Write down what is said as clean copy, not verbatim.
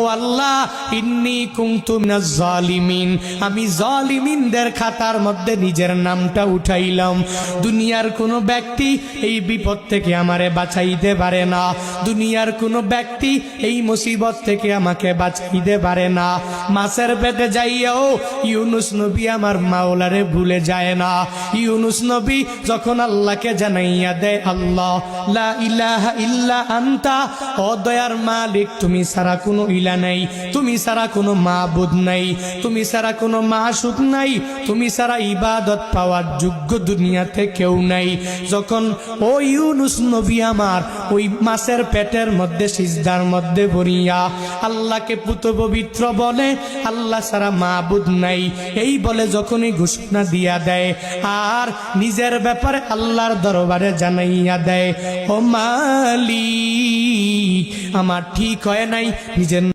ও আল্লাহ, ইন্নী কুনতু মিনাজ জালিমিন, আমি জালিমিনদের খাতার মধ্যে নিজের নামটা উঠাইলাম। দুনিয়ার কোনো ব্যক্তি এই বিপদ থেকে আমারে বাঁচাইতে পারে না, দুনিয়ার কোনো ব্যক্তি এই মুসিবত থেকে আমাকে বাঁচাইতে পারে না। মাছের পেটে যাইয়াও ইউনুস নবী আমার মাওলারে ভুলে যায় না। ইউনুস নবী যখন আল্লাহকে জানাইয়া দেয়, আল্লাহ লা ইলাহা ইল্লা আনতা, ও দয়ার মালিক তুমি ছাড়া কোনো ইলা নাই, তুমি ছাড়া কোনো মাবুদ নাই, তুমি ছাড়া কোনো মাসুক নাই, তুমি ছাড়া ইবাদত পাওয়ার যোগ্য দুনিয়াতে কেউ নাই। যখন ও ইউনুস নবী আমার ওই মাছের পেটের মধ্যে সিজদার মধ্যে পড়িয়া আল্লাহকে পুত পবিত্র বলে, আল্লাহ ছাড়া মাবুদ নাই এই বলে যখনই ঘোষণা দিয়া দেয় আর নিজের ব্যাপারে আল্লাহর দরবারে জানাইয়া দেয়, ও মালিক আমার ঠিক হয় নাই, নিজের